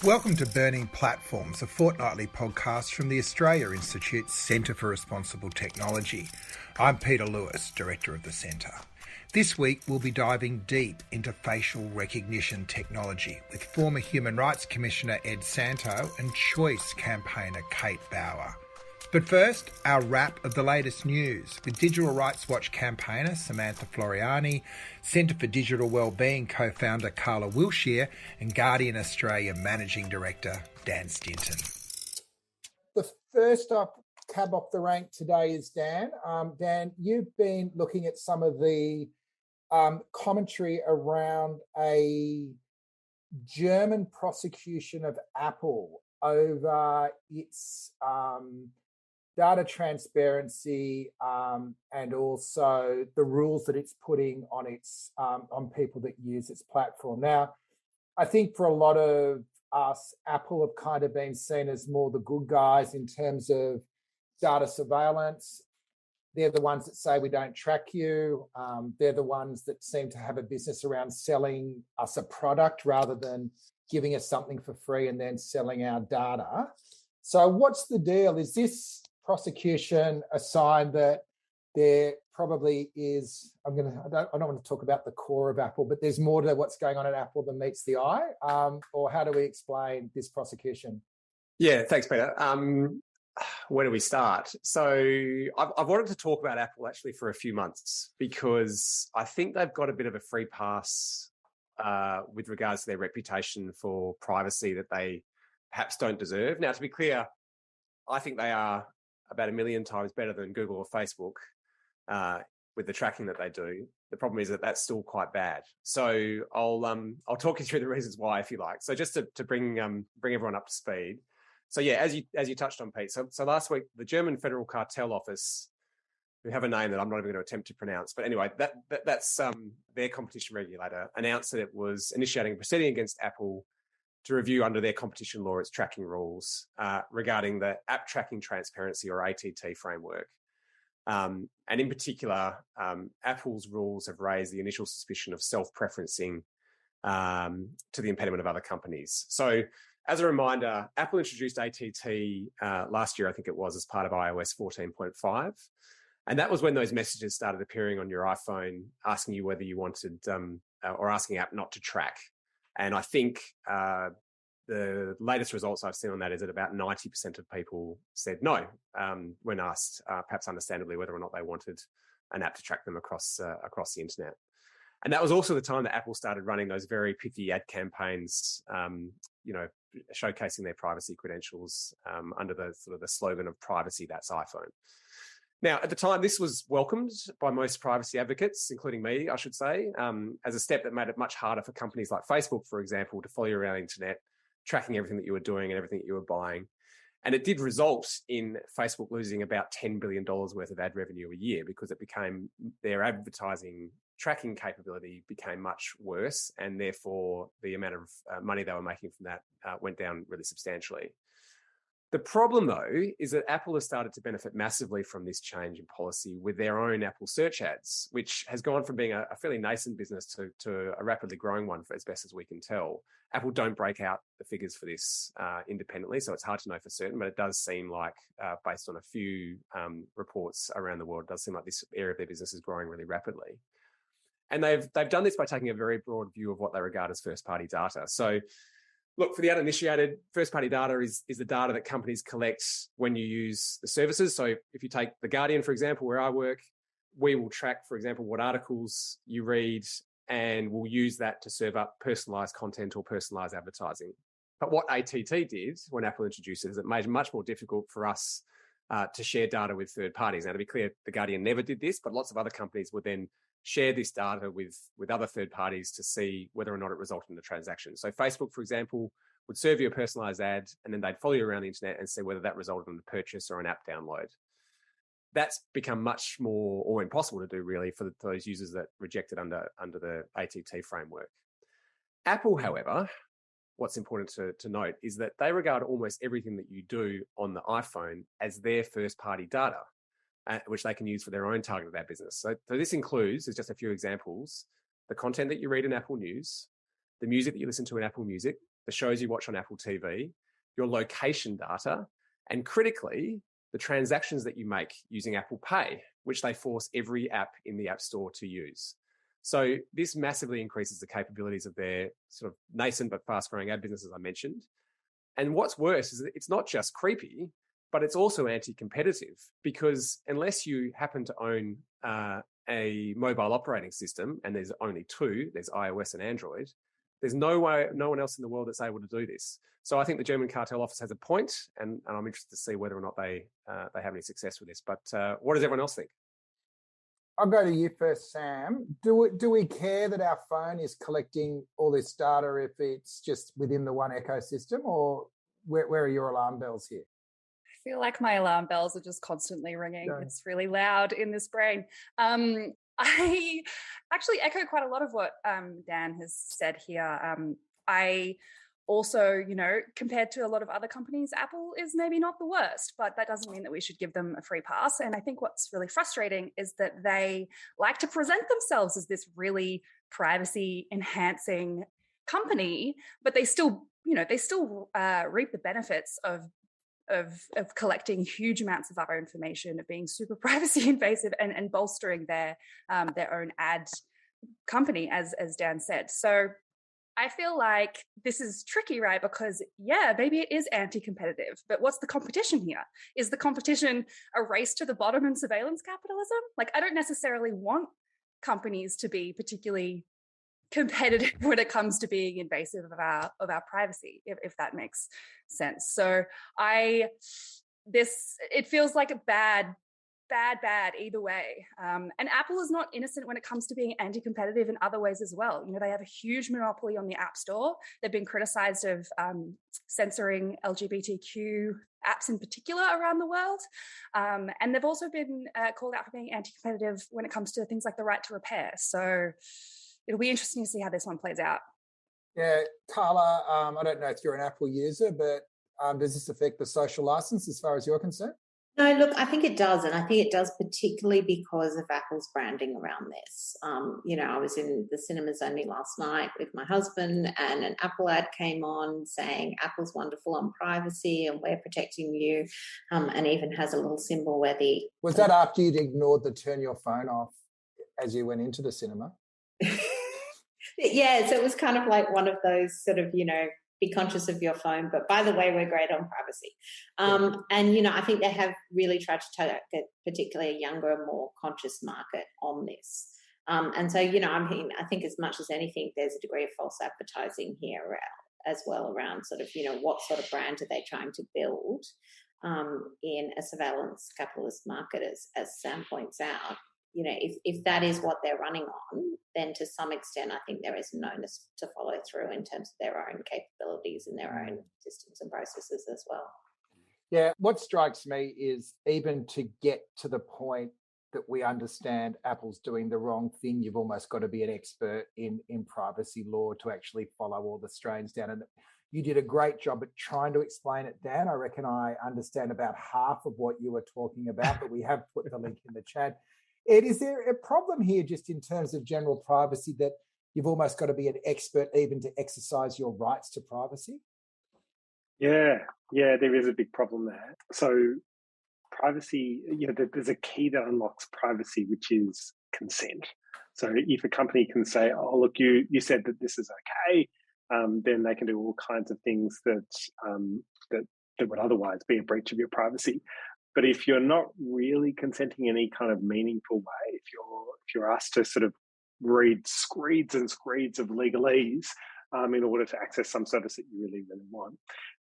Welcome to Burning Platforms, a fortnightly podcast from the Australia Institute's Centre for Responsible Technology. I'm Peter Lewis, Director of the Centre. This week we'll be diving deep into facial recognition technology with former Human Rights Commissioner Ed Santow and Choice campaigner Kate Bauer. But first, our wrap of the latest news with Digital Rights Watch campaigner Samantha Floriani, Centre for Digital Wellbeing co-founder Carla Wilshire, and Guardian Australia Managing Director Dan Stinton. The first cab off the rank today is Dan. Dan, you've been looking at some of the commentary around a German prosecution of Apple over its data transparency and also the rules that it's putting on its on people that use its platform. Now, I think for a lot of us, Apple have kind of been seen as more the good guys in terms of data surveillance. They're the ones that say we don't track you. They're the ones that seem to have a business around selling us a product rather than giving us something for free and then selling our data. So what's the deal? Is this prosecution a sign that there probably is, I don't want to talk about the core of Apple, but there's more to what's going on at Apple than meets the eye? Or how do we explain this prosecution? Yeah, thanks, Peter. Where do we start? So I've wanted to talk about Apple actually for a few months because I think they've got a bit of a free pass with regards to their reputation for privacy that they perhaps don't deserve. Now, to be clear, I think they are about 1 million times better than Google or Facebook with the tracking that they do. The problem is that that's still quite bad. So I'll talk you through the reasons why, if you like. So just to bring everyone up to speed. So yeah, as you touched on, Pete. So last week, the German Federal Cartel Office, who have a name that I'm not even going to attempt to pronounce, but anyway, that's their competition regulator, announced that it was initiating a proceeding against Apple to review under their competition law its tracking rules regarding the App Tracking Transparency or ATT framework. And in particular, Apple's rules have raised the initial suspicion of self-preferencing to the impediment of other companies. So as a reminder, Apple introduced ATT last year, I think it was, as part of iOS 14.5. And that was when those messages started appearing on your iPhone asking you whether you wanted or asking App not to track. And I think the latest results I've seen on that is that about 90% of people said no when asked, perhaps understandably, whether or not they wanted an app to track them across the internet. And that was also the time that Apple started running those very pithy ad campaigns, showcasing their privacy credentials under the sort of the slogan of "Privacy, that's iPhone." Now, at the time, this was welcomed by most privacy advocates, including me, I should say, as a step that made it much harder for companies like Facebook, for example, to follow you around the internet, tracking everything that you were doing and everything that you were buying. And it did result in Facebook losing about $10 billion worth of ad revenue a year because their advertising tracking capability became much worse, and therefore the amount of money they were making from that went down really substantially. The problem, though, is that Apple has started to benefit massively from this change in policy with their own Apple search ads, which has gone from being a fairly nascent business to a rapidly growing one, for as best as we can tell. Apple don't break out the figures for this independently, so it's hard to know for certain, but it does seem like, based on a few reports around the world, it does seem like this area of their business is growing really rapidly. And they've done this by taking a very broad view of what they regard as first-party data. So look, for the uninitiated, first-party data is the data that companies collect when you use the services. So if you take The Guardian, for example, where I work, we will track, for example, what articles you read, and we'll use that to serve up personalised content or personalised advertising. But what ATT did when Apple introduced it is it made it much more difficult for us to share data with third parties. Now, to be clear, The Guardian never did this, but lots of other companies would then share this data with other third parties to see whether or not it resulted in a transaction. So Facebook, for example, would serve you a personalized ad, and then they'd follow you around the internet and see whether that resulted in a purchase or an app download. That's become much more or impossible to do, really, for those users that reject it under the ATT framework. Apple, however, what's important to note is that they regard almost everything that you do on the iPhone as their first-party data, which they can use for their own targeted ad business. So this includes, as just a few examples, the content that you read in Apple News, the music that you listen to in Apple Music, the shows you watch on Apple TV, your location data, and critically, the transactions that you make using Apple Pay, which they force every app in the App Store to use. So this massively increases the capabilities of their sort of nascent but fast-growing ad business, as I mentioned. And what's worse is that it's not just creepy, but it's also anti-competitive, because unless you happen to own a mobile operating system, and there's only two, there's iOS and Android, there's no one else in the world that's able to do this. So I think the German cartel office has a point, and I'm interested to see whether or not they have any success with this. But what does everyone else think? I'll go to you first, Sam. Do we care that our phone is collecting all this data if it's just within the one ecosystem, or where are your alarm bells here? I feel like my alarm bells are just constantly ringing. Yeah. It's really loud in this brain. I actually echo quite a lot of what Dan has said here. I also, compared to a lot of other companies, Apple is maybe not the worst, but that doesn't mean that we should give them a free pass. And I think what's really frustrating is that they like to present themselves as this really privacy enhancing company, but they still reap the benefits of collecting huge amounts of our information, of being super privacy invasive and bolstering their own ad company, as Dan said. So I feel like this is tricky, right? Because maybe it is anti-competitive, but what's the competition here? Is the competition a race to the bottom in surveillance capitalism? Like, I don't necessarily want companies to be particularly competitive when it comes to being invasive of our privacy, if that makes sense. So it feels like a bad either way. And Apple is not innocent when it comes to being anti-competitive in other ways as well. They have a huge monopoly on the App Store. They've been criticized of censoring LGBTQ apps in particular around the world. And they've also been called out for being anti-competitive when it comes to things like the right to repair. So it'll be interesting to see how this one plays out. Yeah, Carla, I don't know if you're an Apple user, but does this affect the social license as far as you're concerned? No, look, I think it does. And I think it does particularly because of Apple's branding around this. I was in the cinemas only last night with my husband, and an Apple ad came on saying Apple's wonderful on privacy and we're protecting you, and even has a little symbol where the... Was that after you'd ignored the turn your phone off as you went into the cinema? Yeah, so it was kind of like one of those sort of, be conscious of your phone, but by the way, we're great on privacy. And, I think they have really tried to target particularly a younger, more conscious market on this. And so, I think as much as anything, there's a degree of false advertising here as well around sort of, what sort of brand are they trying to build in a surveillance capitalist market, as Sam points out. If that is what they're running on, then to some extent, I think there is an onus to follow through in terms of their own capabilities and their own systems and processes as well. Yeah, what strikes me is even to get to the point that we understand Apple's doing the wrong thing, you've almost got to be an expert in privacy law to actually follow all the strains down. And you did a great job at trying to explain it, Dan. I reckon I understand about half of what you were talking about, but we have put the link in the chat. Ed, is there a problem here just in terms of general privacy that you've almost got to be an expert even to exercise your rights to privacy? Yeah, there is a big problem there. So privacy, there's a key that unlocks privacy, which is consent. So if a company can say, oh, look, you said that this is okay, then they can do all kinds of things that would otherwise be a breach of your privacy. But if you're not really consenting in any kind of meaningful way, if you're asked to sort of read screeds and screeds of legalese in order to access some service that you really, really want,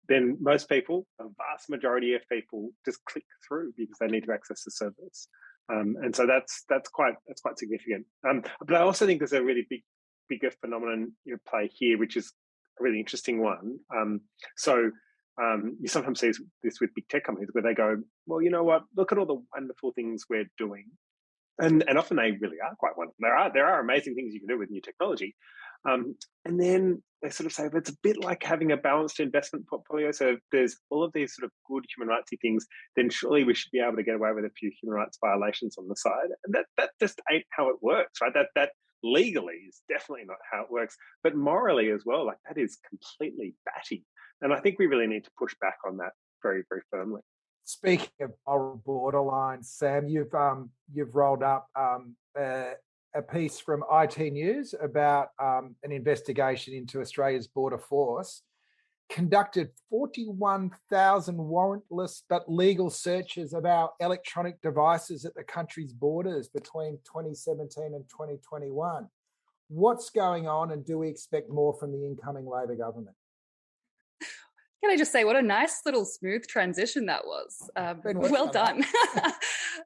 then most people, a vast majority of people, just click through because they need to access the service. And so that's quite significant. But I also think there's a really bigger phenomenon in play here, which is a really interesting one. You sometimes see this with big tech companies where they go, well, you know what, look at all the wonderful things we're doing. And often they really are quite wonderful. There are amazing things you can do with new technology. And then they sort of say, but it's a bit like having a balanced investment portfolio. So if there's all of these sort of good human rightsy things, then surely we should be able to get away with a few human rights violations on the side. And that just ain't how it works, right? That legally is definitely not how it works, but morally as well, like that is completely batty. And I think we really need to push back on that very, very firmly. Speaking of moral borderlines, Sam, you've rolled up a piece from IT News about an investigation into Australia's border force conducted 41,000 warrantless but legal searches of our electronic devices at the country's borders between 2017 and 2021. What's going on, and do we expect more from the incoming Labor government? Can I just say what a nice little smooth transition that was? Well done.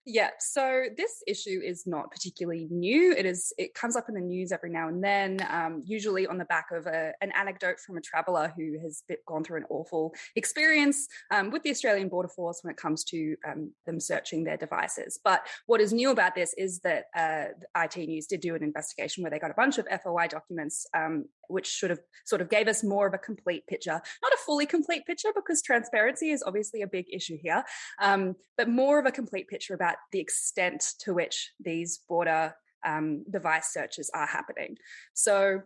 Yeah, so this issue is not particularly new. It comes up in the news every now and then, usually on the back of an anecdote from a traveller who has gone through an awful experience with the Australian Border Force when it comes to them searching their devices. But what is new about this is that IT News did do an investigation where they got a bunch of FOI documents, which sort of gave us more of a complete picture, not a fully complete picture because transparency is obviously a big issue here, but more of a complete picture about the extent to which these border device searches are happening. So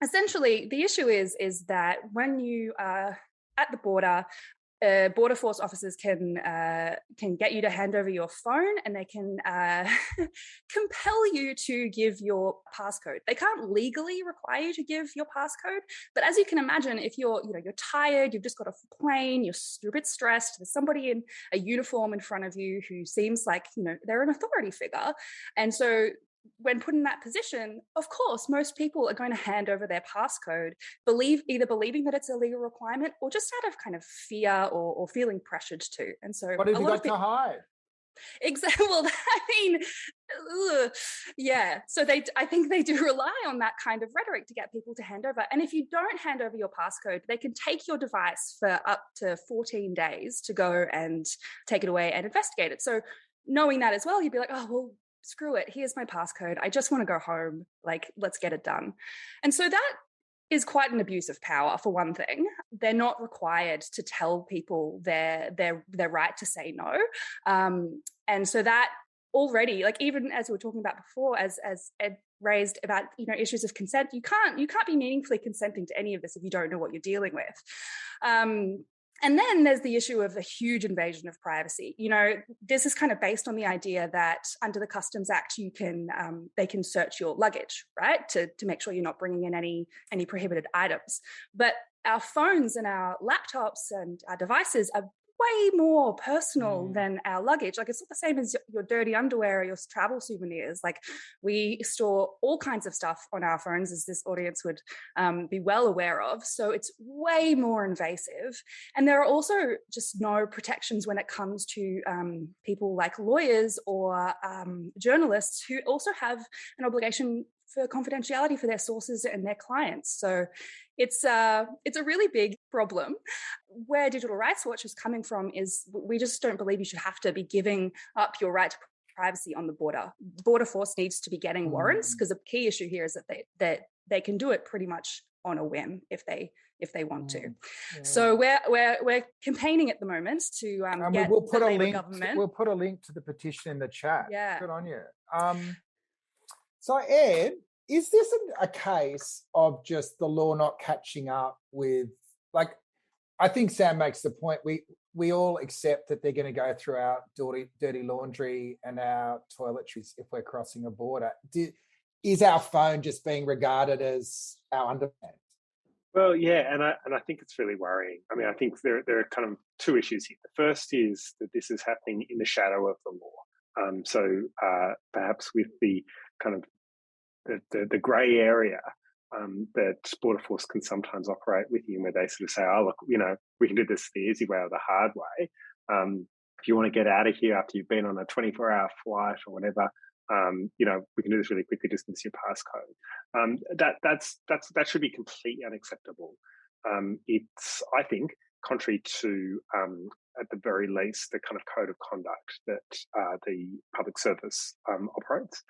essentially the issue is that when you are at the border, Border Force officers can get you to hand over your phone, and they can compel you to give your passcode. They can't legally require you to give your passcode, but as you can imagine, if you're tired, you've just got off a plane, you're a bit stressed, there's somebody in a uniform in front of you who seems like they're an authority figure, and so when put in that position, of course, most people are going to hand over their passcode, either believing that it's a legal requirement or just out of kind of fear or feeling pressured to. And so, what have you got to hide? Exactly. Well, I mean, yeah. So I think they do rely on that kind of rhetoric to get people to hand over. And if you don't hand over your passcode, they can take your device for up to 14 days to go and take it away and investigate it. So knowing that as well, you'd be like, oh, well, screw it. Here's my passcode. I just want to go home. Like, let's get it done. And so that is quite an abuse of power, for one thing. They're not required to tell people their right to say no. And so that already, like, even as we were talking about before, as Ed raised about issues of consent, you can't be meaningfully consenting to any of this if you don't know what you're dealing with. And then there's the issue of the huge invasion of privacy. This is kind of based on the idea that under the Customs Act, they can search your luggage, right, to make sure you're not bringing in any prohibited items. But our phones and our laptops and our devices are way more personal than our luggage. Like, it's not the same as your dirty underwear or your travel souvenirs. Like, we store all kinds of stuff on our phones, as this audience would be well aware of. So it's way more invasive. And there are also just no protections when it comes to people like lawyers or journalists who also have an obligation for confidentiality for their sources and their clients. So it's a really big problem. Where Digital Rights Watch is coming from is we just don't believe you should have to be giving up your right to privacy on the border. Border Force needs to be getting warrants, because the key issue here is that they can do it pretty much on a whim if they want to. Yeah. So we're campaigning at the moment to get we'll put the a Labor link. government. We'll put a link to the petition in the chat. Yeah, good on you. So Ed, is this a case of just the law not catching up with, like, I think Sam makes the point, we all accept that they're going to go through our dirty laundry and our toiletries if we're crossing a border. Is our phone just being regarded as our underpants? Well, yeah, and I think it's really worrying. I mean, I think there are kind of two issues here. The first is that this is happening in the shadow of the law. So perhaps with the kind of the grey area that Border Force can sometimes operate within, where they sort of say, oh, look, we can do this the easy way or the hard way. If you want to get out of here after you've been on a 24-hour flight or whatever, we can do this really quickly, just give us your passcode. That should be completely unacceptable. It's, I think, contrary to, at the very least, the kind of code of conduct that the public service operates.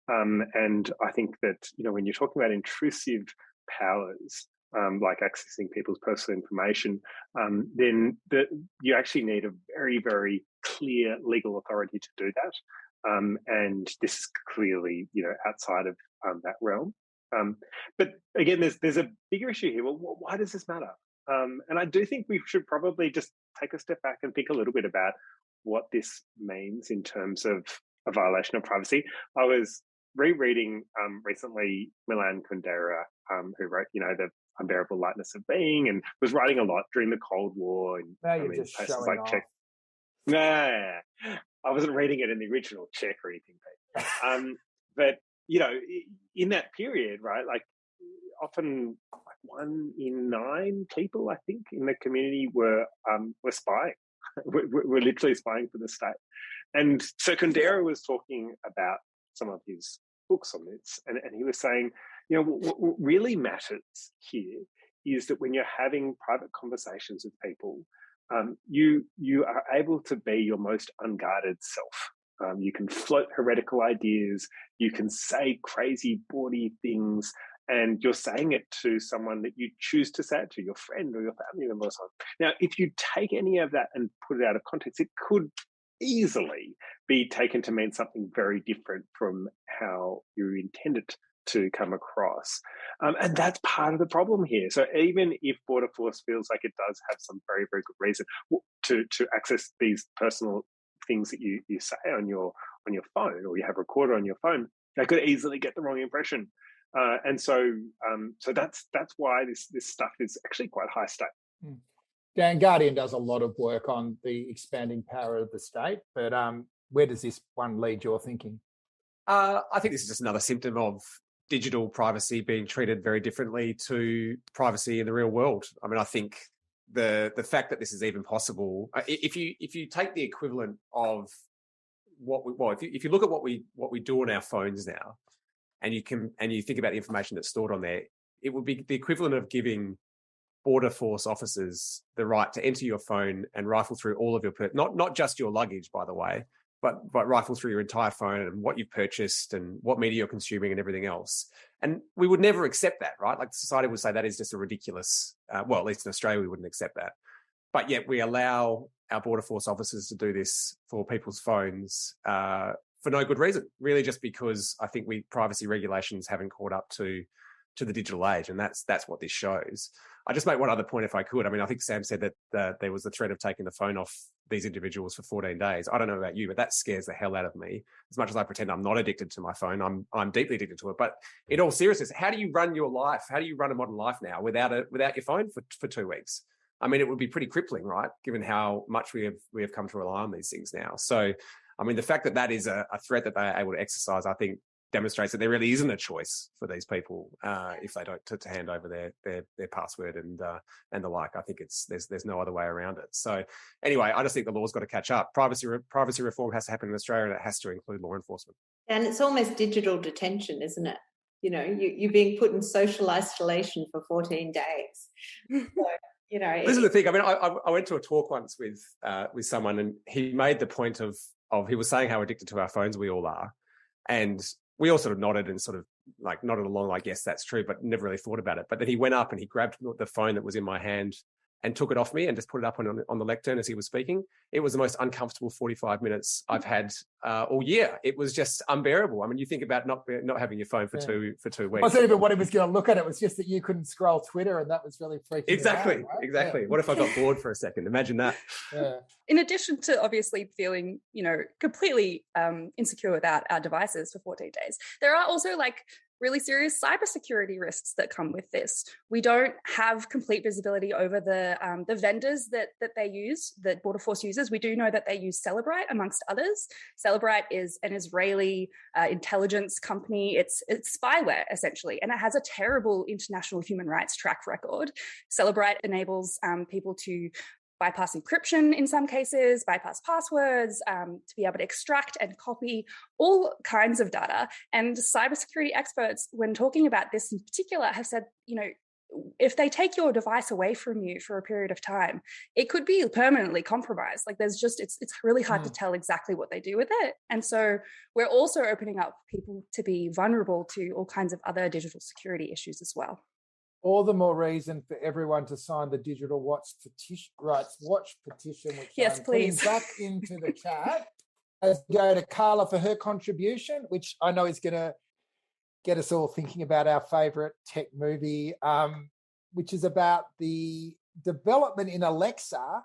And I think that, when you're talking about intrusive powers, like accessing people's personal information, then you actually need a very, very clear legal authority to do that. And this is clearly, outside of that realm. But again, there's a bigger issue here. Well, why does this matter? And I do think we should probably just take a step back and think a little bit about what this means in terms of a violation of privacy. I was rereading recently Milan Kundera, who wrote, The Unbearable Lightness of Being, and was writing a lot during the Cold War. And now you're just showing like off. Nah, I wasn't reading it in the original Czech or anything. But in that period, right, like often like 1 in 9 people, I think, in the community were spying. We're literally spying for the state. And so Kundera was talking about some of his books on this, and he was saying, what really matters here is that when you're having private conversations with people, you are able to be your most unguarded self. You can float heretical ideas, you can say crazy, bawdy things, and you're saying it to someone that you choose to say it to, your friend or your family member or something. Now, if you take any of that and put it out of context, it could easily be taken to mean something very different from how you intended to come across. And that's part of the problem here. So even if Border Force feels like it does have some very, very good reason to access these personal things that you say on your phone, or you have recorded on your phone, they could easily get the wrong impression. And so that's why this stuff is actually quite high stakes. Dan, Guardian does a lot of work on the expanding power of the state, but where does this one lead your thinking? I think this is just another symptom of digital privacy being treated very differently to privacy in the real world. I mean, I think the fact that this is even possible, if you take the equivalent of if you look at what we do on our phones now, and you think about the information that's stored on there, it would be the equivalent of giving Border Force officers the right to enter your phone and rifle through all of your not just your luggage, by the way, but rifle through your entire phone and what you've purchased and what media you're consuming and everything else. And we would never accept that, right? Like society would say that is just a ridiculous. Well, at least in Australia, we wouldn't accept that. But yet we allow our Border Force officers to do this for people's phones for no good reason, really, just because I think privacy regulations haven't caught up to the digital age, and that's what this shows. I just make one other point if I could. I mean, I think Sam said that there was the threat of taking the phone off these individuals for 14 days. I don't know about you, but that scares the hell out of me. As much as I pretend I'm not addicted to my phone, I'm deeply addicted to it. But in all seriousness, how do you run your life? How do you run a modern life now without your phone for 2 weeks? I mean, it would be pretty crippling, right? Given how much we have come to rely on these things now. So, I mean, the fact that is a threat that they are able to exercise, I think, demonstrates that there really isn't a choice for these people if they don't to hand over their password and the like. I think there's no other way around it. So anyway, I just think the law's got to catch up. Privacy reform has to happen in Australia, and it has to include law enforcement. And it's almost digital detention, isn't it? You're being put in social isolation for 14 days. So, this is the thing. I mean, I went to a talk once with someone, and he made the point of he was saying how addicted to our phones we all are, and we all sort of nodded and sort of like nodded along, like, yes, that's true, but never really thought about it. But then he went up and he grabbed the phone that was in my hand and took it off me and just put it up on the lectern as he was speaking. It was the most uncomfortable 45 minutes I've had all year. It was just unbearable. I mean, you think about not having your phone for 2 weeks. It wasn't even what he was going to look at. It was just that you couldn't scroll Twitter, and that was really freaking Exactly, out, right? exactly. Yeah. What if I got bored for a second? Imagine that. Yeah. In addition to obviously feeling, completely insecure without our devices for 14 days, there are also really serious cybersecurity risks that come with this. We don't have complete visibility over the vendors that they use, that Border Force uses. We do know that they use Celebrite, amongst others. Celebrite is an Israeli intelligence company. It's spyware, essentially, and it has a terrible international human rights track record. Celebrite enables people to bypass encryption in some cases, bypass passwords, to be able to extract and copy all kinds of data. And cybersecurity experts, when talking about this in particular, have said, if they take your device away from you for a period of time, it could be permanently compromised. It's really hard to tell exactly what they do with it. And so we're also opening up people to be vulnerable to all kinds of other digital security issues as well. all the more reason for everyone to sign the digital watch petition, which yes, I'm please. putting back into the chat. As we go to Carla for her contribution, which I know is going to get us all thinking about our favourite tech movie, which is about the development in Alexa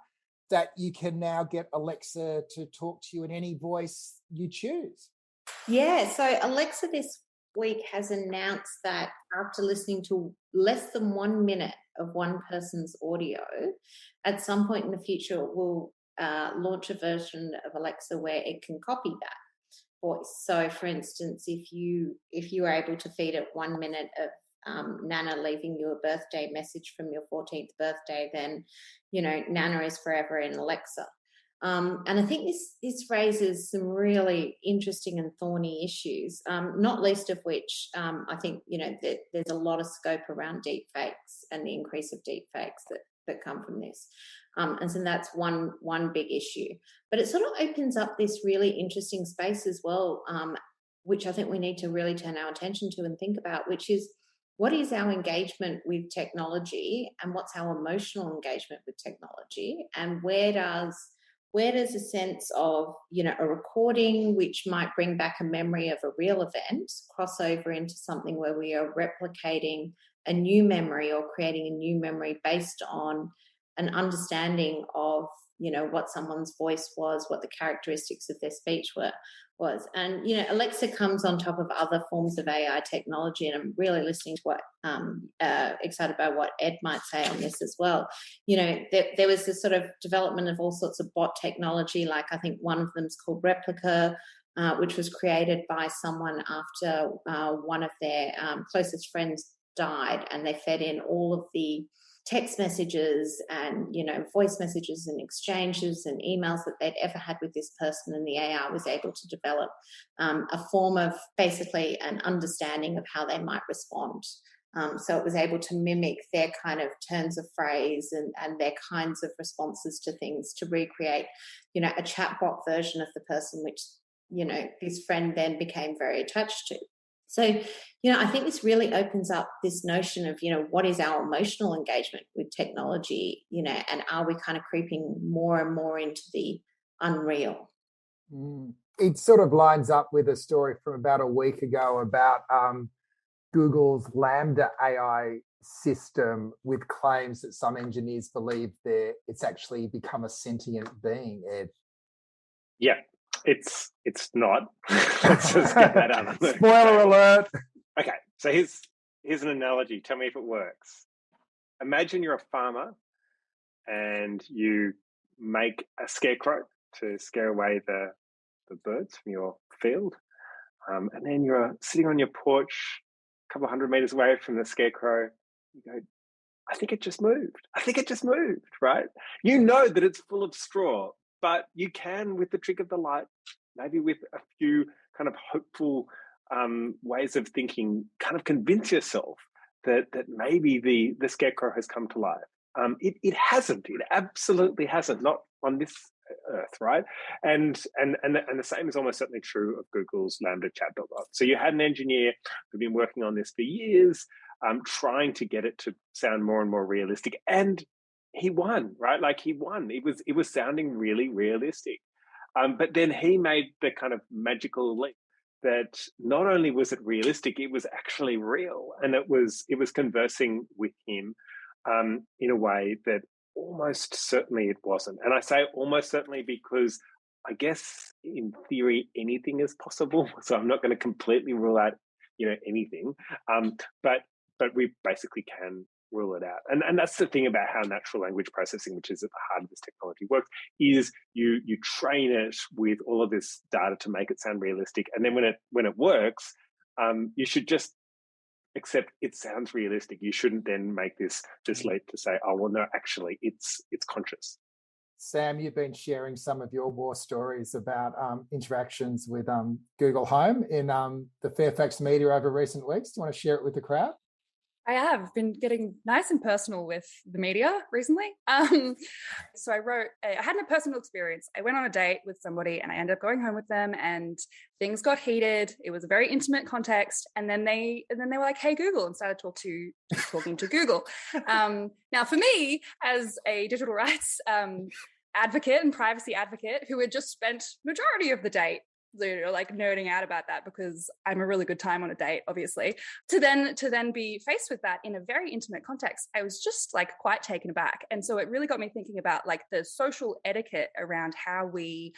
that you can now get Alexa to talk to you in any voice you choose. Yeah, so Alexa this week has announced that after listening to less than 1 minute of one person's audio, at some point in the future it will launch a version of Alexa where it can copy that voice. So for instance, if you are able to feed it 1 minute of Nana leaving you a birthday message from your 14th birthday, then Nana is forever in Alexa. And I think this raises some really interesting and thorny issues, not least of which I think there's a lot of scope around deep fakes and the increase of deep fakes that come from this. And so that's one big issue. But it sort of opens up this really interesting space as well, which I think we need to really turn our attention to and think about, which is, what is our engagement with technology and what's our emotional engagement with technology, and where does a sense of a recording which might bring back a memory of a real event cross over into something where we are replicating a new memory or creating a new memory based on an understanding of what someone's voice was, what the characteristics of their speech was. And Alexa comes on top of other forms of AI technology, and I'm really listening to what excited by what Ed might say on this as well. There was this sort of development of all sorts of bot technology, like I think one of them is called Replica, which was created by someone after one of their closest friends died, and they fed in all of the text messages and voice messages and exchanges and emails that they'd ever had with this person, and the AI was able to develop a form of basically an understanding of how they might respond. So it was able to mimic their kind of turns of phrase and their kinds of responses to things, to recreate a chatbot version of the person, which this friend then became very attached to. So, I think this really opens up this notion of, what is our emotional engagement with technology, and are we kind of creeping more and more into the unreal? It sort of lines up with a story from about a week ago about Google's Lambda AI system, with claims that some engineers believe it's actually become a sentient being, Ed. Yeah. It's not. Let's just get that out of the Spoiler alert. Okay, so here's an analogy. Tell me if it works. Imagine you're a farmer and you make a scarecrow to scare away the birds from your field. And then you're sitting on your porch a couple 100 meters away from the scarecrow. You go, I think it just moved. I think it just moved, right? You know that it's full of straw, but you can, with the trick of the light, maybe with a few kind of hopeful ways of thinking, kind of convince yourself that maybe the scarecrow has come to life. It hasn't. It absolutely hasn't. Not on this earth, right? And the same is almost certainly true of Google's Lambda chatbot. So you had an engineer who'd been working on this for years, trying to get it to sound more and more realistic, and he won, right? Like he won. It was sounding really realistic. But then he made the kind of magical leap that not only was it realistic, it was actually real, and it was conversing with him in a way that almost certainly it wasn't. And I say almost certainly because I guess in theory anything is possible. So I'm not going to completely rule out anything, but we basically can rule it out. And that's the thing about how natural language processing, which is at the heart of this technology, works, is you train it with all of this data to make it sound realistic. And then when it works, you should just accept it sounds realistic. You shouldn't then make this leap to say, oh, well, no, actually, it's conscious. Sam, you've been sharing some of your war stories about interactions with Google Home in the Fairfax media over recent weeks. Do you want to share it with the crowd? I have been getting nice and personal with the media recently. So I had a personal experience. I went on a date with somebody and I ended up going home with them, and things got heated. It was a very intimate context. And then they were like, "Hey, Google," and started talking to Google. Now for me, as a digital rights advocate and privacy advocate who had just spent majority of the date like nerding out about that because I'm a really good time on a date, obviously, to then be faced with that in a very intimate context, I was just like quite taken aback. And so it really got me thinking about like the social etiquette around how we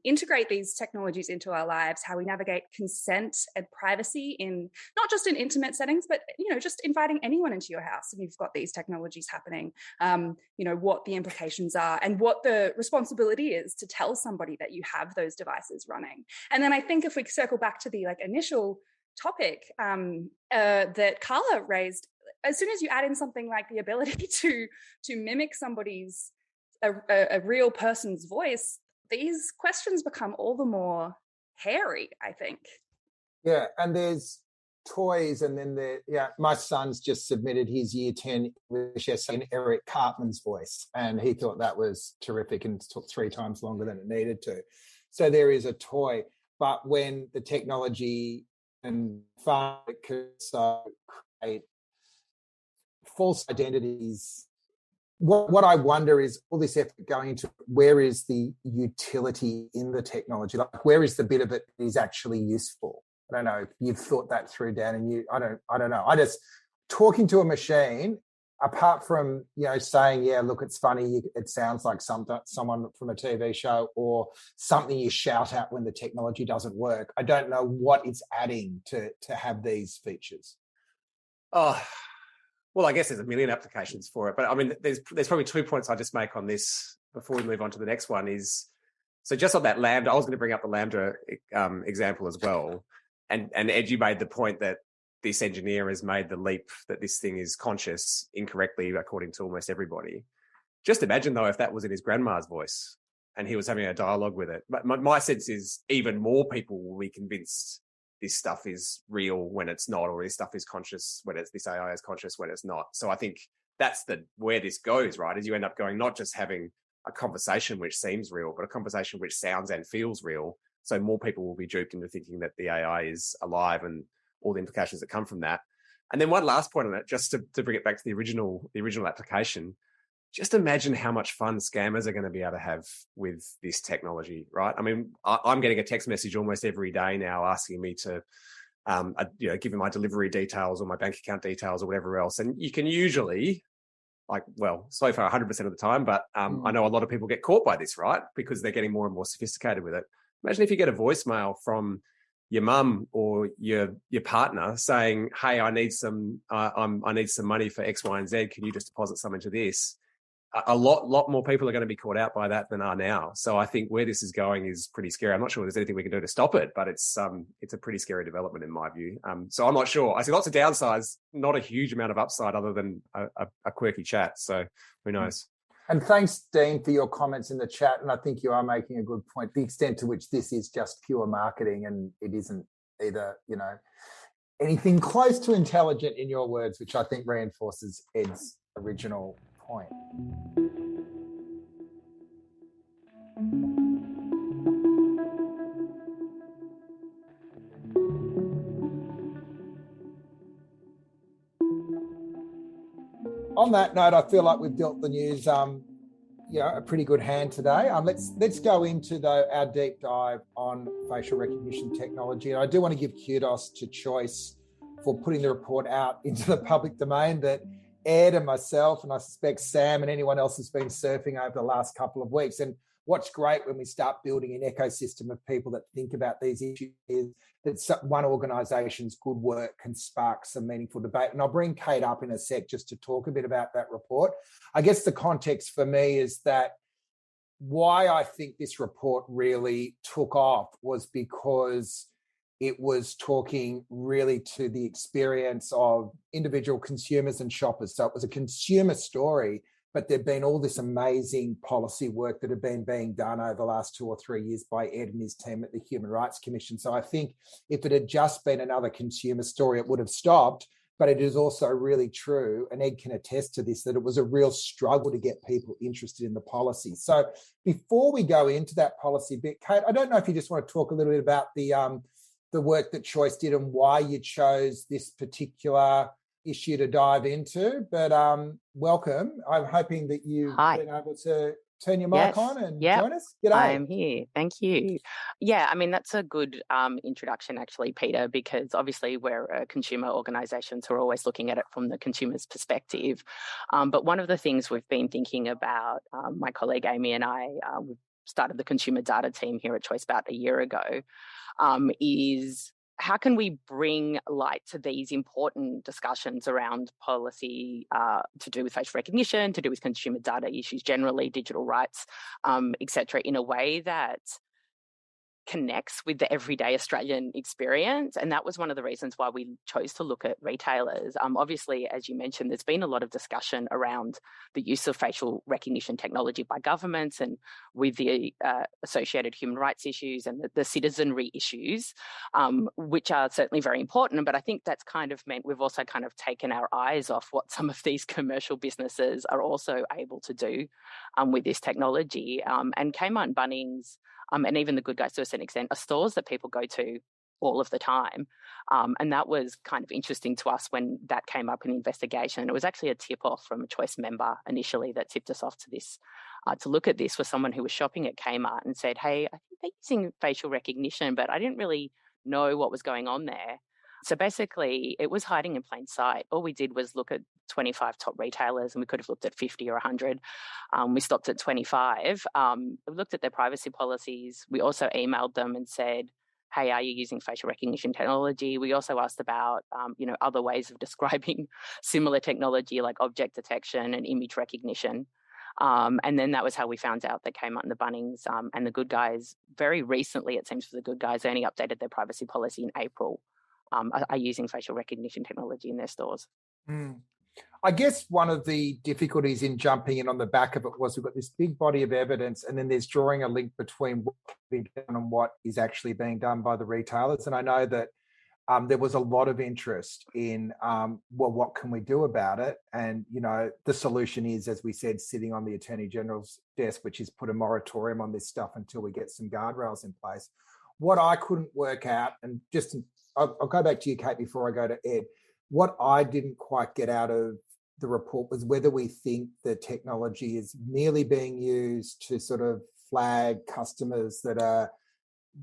integrate these technologies into our lives, how we navigate consent and privacy in not just in intimate settings, but just inviting anyone into your house and you've got these technologies happening, what the implications are and what the responsibility is to tell somebody that you have those devices running. And then I think if we circle back to the initial topic that Carla raised, as soon as you add in something like the ability to mimic somebody's a real person's voice, these questions become all the more hairy, I think. Yeah, and there's toys, and then my son's just submitted his year 10 English essay in Eric Cartman's voice, and he thought that was terrific and took 3 times longer than it needed to. So there is a toy, but when the technology and fun could create false identities, what I wonder is all this effort going into where is the utility in the technology? Like where is the bit of it that is actually useful? I don't know if you've thought that through, Dan, and I don't know. I just talking to a machine, apart from saying, yeah, look, it's funny, it sounds like someone from a TV show, or something you shout at when the technology doesn't work. I don't know what it's adding to have these features. Oh, well, I guess there's a million applications for it, but I mean, there's probably 2 points I just make on this before we move on to the next one. Is so just on that Lambda, I was going to bring up the Lambda example as well, and Ed, you made the point that this engineer has made the leap that this thing is conscious incorrectly, according to almost everybody. Just imagine, though, if that was in his grandma's voice and he was having a dialogue with it. My sense is even more people will be convinced this stuff is real when it's not, or this stuff is conscious when this AI is conscious when it's not. So I think that's where this goes, right? Is you end up going not just having a conversation which seems real, but a conversation which sounds and feels real. So more people will be duped into thinking that the AI is alive and all the implications that come from that. And then one last point on that, just to bring it back to the original application, just imagine how much fun scammers are going to be able to have with this technology, right? I mean, I'm getting a text message almost every day now asking me to, give me my delivery details or my bank account details or whatever else. And you can usually, so far 100% of the time, but I know a lot of people get caught by this, right? Because they're getting more and more sophisticated with it. Imagine if you get a voicemail from your mum or your partner saying, "Hey, I need some money for X, Y, and Z. Can you just deposit some into this?" A lot more people are going to be caught out by that than are now. So I think where this is going is pretty scary. I'm not sure there's anything we can do to stop it, but it's a pretty scary development in my view. So I'm not sure. I see lots of downsides, not a huge amount of upside other than a quirky chat. So who knows? And thanks, Dean, for your comments in the chat. And I think you are making a good point. The extent to which this is just pure marketing and it isn't either, anything close to intelligent in your words, which I think reinforces Ed's original point. On that note, I feel like we've dealt the news a pretty good hand today. Let's go into our deep dive on facial recognition technology. And I do want to give kudos to Choice for putting the report out into the public domain that Ed and myself, and I suspect Sam and anyone else has been surfing over the last couple of weeks. And what's great when we start building an ecosystem of people that think about these issues is that one organisation's good work can spark some meaningful debate. And I'll bring Kate up in a sec just to talk a bit about that report. I guess the context for me is that why I think this report really took off was because it was talking really to the experience of individual consumers and shoppers. So it was a consumer story, but there'd been all this amazing policy work that had been being done over the last 2 or 3 years by Ed and his team at the Human Rights Commission. So I think if it had just been another consumer story, it would have stopped. But it is also really true, and Ed can attest to this, that it was a real struggle to get people interested in the policy. So before we go into that policy bit, Kate, I don't know if you just want to talk a little bit about the work that Choice did and why you chose this particular issue to dive into. But welcome. I'm hoping that you've been able to turn your mic on and join us. G'day. I'm here. Thank you. Yeah, I mean, that's a good introduction, actually, Peter, because obviously we're a consumer organisation, so we're always looking at it from the consumer's perspective. But one of the things we've been thinking about, my colleague Amy and I, we started the consumer data team here at Choice about a year ago, is how can we bring light to these important discussions around policy to do with facial recognition, to do with consumer data issues generally, digital rights, et cetera, in a way that connects with the everyday Australian experience. And that was one of the reasons why we chose to look at retailers. Obviously, as you mentioned, there's been a lot of discussion around the use of facial recognition technology by governments and with the associated human rights issues and the citizenry issues, which are certainly very important. But I think that's kind of meant we've also kind of taken our eyes off what some of these commercial businesses are also able to do with this technology. And Kmart and Bunnings, and even the Good Guys to a certain extent, are stores that people go to all of the time. And that was kind of interesting to us when that came up in the investigation. It was actually a tip-off from a Choice member initially that tipped us off to this, to look at this, was someone who was shopping at Kmart and said, hey, I think they're using facial recognition, but I didn't really know what was going on there. So basically, it was hiding in plain sight. All we did was look at 25 top retailers, and we could have looked at 50 or 100. We stopped at 25. We looked at their privacy policies. We also emailed them and said, hey, are you using facial recognition technology? We also asked about, other ways of describing similar technology like object detection and image recognition. And then that was how we found out that Kmart and the Bunnings and the Good Guys, very recently, it seems, for the Good Guys, only updated their privacy policy in April, are using facial recognition technology in their stores. I guess one of the difficulties in jumping in on the back of it was we've got this big body of evidence, and then there's drawing a link between what can be done and what is actually being done by the retailers. And I know that there was a lot of interest in, what can we do about it? And, the solution is, as we said, sitting on the Attorney General's desk, which is put a moratorium on this stuff until we get some guardrails in place. What I couldn't work out, and I'll go back to you, Kate, before I go to Ed. What I didn't quite get out of the report was whether we think the technology is merely being used to sort of flag customers that are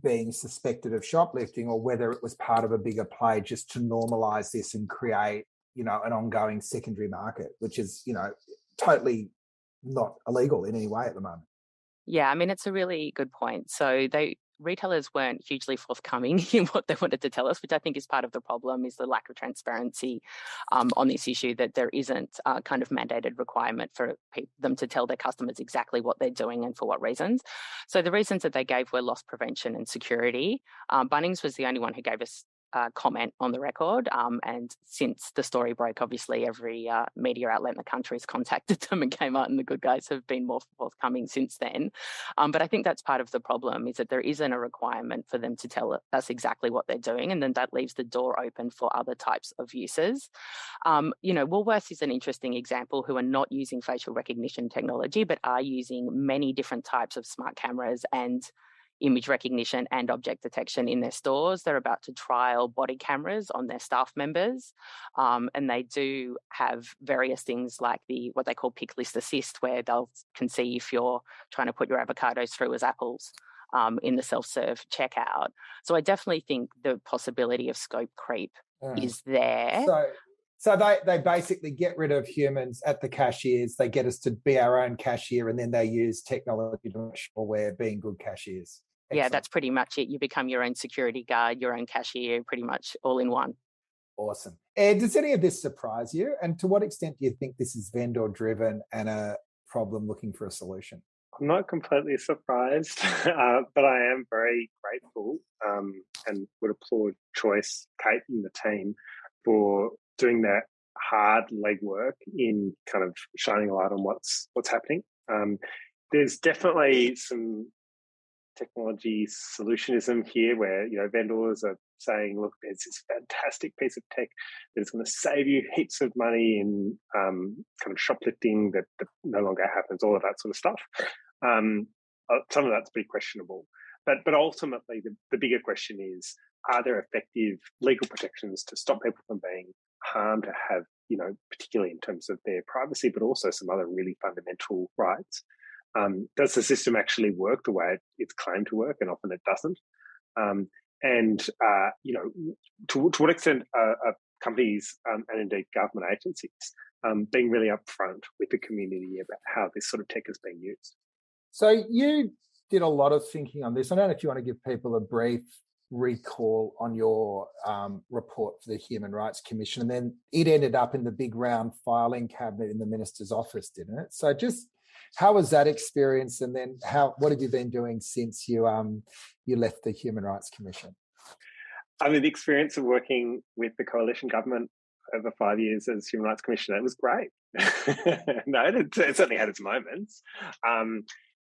being suspected of shoplifting, or whether it was part of a bigger play just to normalise this and create, an ongoing secondary market, which is, totally not illegal in any way at the moment. Yeah, I mean, it's a really good point. So retailers weren't hugely forthcoming in what they wanted to tell us, which I think is part of the problem, is the lack of transparency on this issue, that there isn't a kind of mandated requirement for them to tell their customers exactly what they're doing and for what reasons. So the reasons that they gave were loss prevention and security. Bunnings was the only one who gave us comment on the record. And since the story broke, obviously every media outlet in the country has contacted them, and Kmart and the Good Guys have been more forthcoming since then. But I think that's part of the problem, is that there isn't a requirement for them to tell us exactly what they're doing, and then that leaves the door open for other types of uses. Woolworths is an interesting example, who are not using facial recognition technology, but are using many different types of smart cameras and image recognition and object detection in their stores. They're about to trial body cameras on their staff members. And they do have various things like what they call pick list assist, where can see if you're trying to put your avocados through as apples in the self-serve checkout. So I definitely think the possibility of scope creep is there. So they basically get rid of humans at the cashiers. They get us to be our own cashier, and then they use technology to make sure we're being good cashiers. Excellent. Yeah, that's pretty much it. You become your own security guard, your own cashier, pretty much all in one. Awesome. Ed, does any of this surprise you? And to what extent do you think this is vendor-driven and a problem looking for a solution? I'm not completely surprised, but I am very grateful and would applaud Choice, Kate and the team for doing that hard legwork in kind of shining a light on what's happening. There's definitely some technology solutionism here, where vendors are saying, "Look, there's this fantastic piece of tech that is going to save you heaps of money in kind of shoplifting that no longer happens," all of that sort of stuff. Some of that's pretty questionable, but ultimately the bigger question is: are there effective legal protections to stop people from being harmed, to have, particularly in terms of their privacy, but also some other really fundamental rights? Does the system actually work the way it's claimed to work? And often it doesn't. To what extent are companies and indeed government agencies being really upfront with the community about how this sort of tech is being used? So you did a lot of thinking on this. I don't know if you want to give people a brief recall on your report for the Human Rights Commission, and then it ended up in the big round filing cabinet in the minister's office, didn't it? So just how was that experience, and then what have you been doing since you left the Human Rights Commission? I mean, the experience of working with the coalition government over 5 years as Human Rights Commissioner, it was great. No, it certainly had its moments.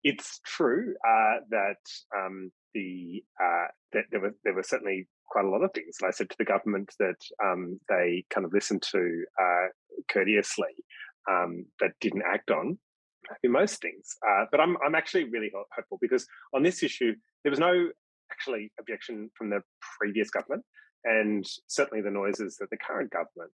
It's true that there were certainly quite a lot of things that I said to the government that they kind of listened to courteously, but didn't act on in most things. But I'm actually really hopeful, because on this issue there was no actually objection from the previous government, and certainly the noises that the current government